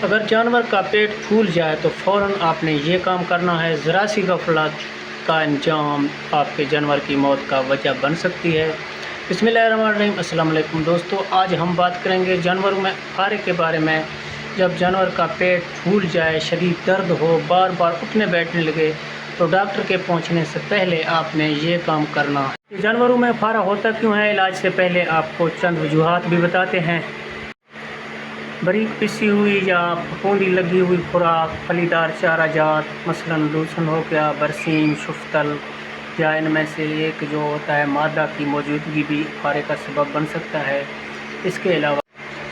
اگر جانور کا پیٹ پھول جائے تو فوراً آپ نے یہ کام کرنا ہے، ذرا سی غفلت کا انجام آپ کے جانور کی موت کا وجہ بن سکتی ہے۔ بسم اللہ الرحمن الرحیم۔ السلام علیکم دوستو، آج ہم بات کریں گے جانوروں میں پھارے کے بارے میں۔ جب جانور کا پیٹ پھول جائے، شدید درد ہو، بار بار اٹھنے بیٹھنے لگے تو ڈاکٹر کے پہنچنے سے پہلے آپ نے یہ کام کرنا ہے۔ جانوروں میں پھارا ہوتا کیوں ہے، علاج سے پہلے آپ کو چند وجوہات بھی بتاتے ہیں۔ باریک پسی ہوئی یا پھپھوندی لگی ہوئی خوراک، پھلیدار چارہ جات مثلاً لوسن ہو گیا، برسیم، شفتل یا ان میں سے ایک جو ہوتا ہے مادہ کی موجودگی بھی پھارے کا سبب بن سکتا ہے۔ اس کے علاوہ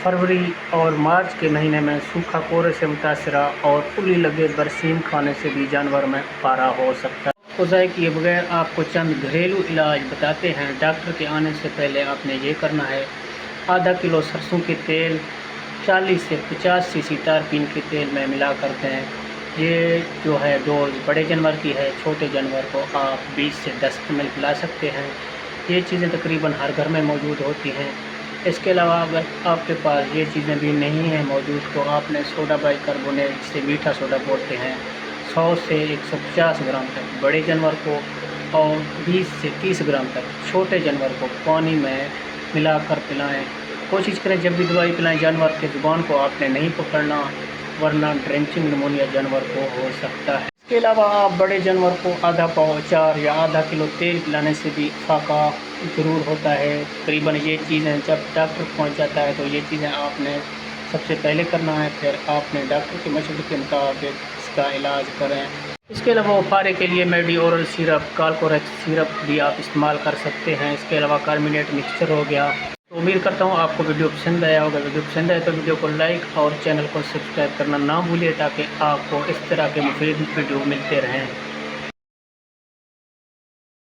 فروری اور مارچ کے مہینے میں سوکھا کورے سے متاثرہ اور پلی لگے برسیم کھانے سے بھی جانور میں پھارا ہو سکتا ہے۔ کو ضائع کیے بغیر آپ کو چند گھریلو علاج بتاتے ہیں۔ ڈاکٹر کے آنے سے پہلے آپ نے یہ کرنا ہے: آدھا کلو سرسوں کے تیل 40 سے 50 سی سی تارپین کے تیل میں ملا کر دیں۔ یہ جو ہے ڈوز بڑے جانور کی ہے، چھوٹے جانور کو آپ 20 سے 10 ml پلا سکتے ہیں۔ یہ چیزیں تقریباً ہر گھر میں موجود ہوتی ہیں۔ اس کے علاوہ اگر آپ کے پاس یہ چیزیں بھی نہیں ہیں موجود تو آپ نے سوڈا بائی کاربونیٹ، جسے میٹھا سوڈا بولتے ہیں، 100 سے 150 گرام تک بڑے جانور کو اور 20 سے 30 گرام تک چھوٹے جانور کو پانی میں ملا کر پلائیں۔ کوشش کریں جب بھی دوائی پلائیں جانور کے زبان کو آپ نے نہیں پکڑنا، ورنہ ڈرنچنگ نمونیا جانور کو ہو سکتا ہے۔ اس کے علاوہ آپ بڑے جانور کو آدھا پاؤ اچار یا آدھا کلو تیل پلانے سے بھی فاقہ ضرور ہوتا ہے۔ تقریباً یہ چیزیں جب ڈاکٹر پہنچ جاتا ہے تو یہ چیزیں آپ نے سب سے پہلے کرنا ہے، پھر آپ نے ڈاکٹر کی مشورے کے مطابق اس کا علاج کریں۔ اس کے علاوہ پھارے کے لیے میڈی اورل سیرپ، کالکوریکس سیرپ بھی آپ استعمال کر سکتے ہیں۔ اس کے علاوہ کارمینیٹ مکسچر ہو گیا۔ تو امید کرتا ہوں آپ کو ویڈیو پسند آیا ہوگا۔ ویڈیو پسند آئے تو ویڈیو کو لائک اور چینل کو سبسکرائب کرنا نہ بھولیے تاکہ آپ کو اس طرح کے مفید ویڈیو ملتے رہیں۔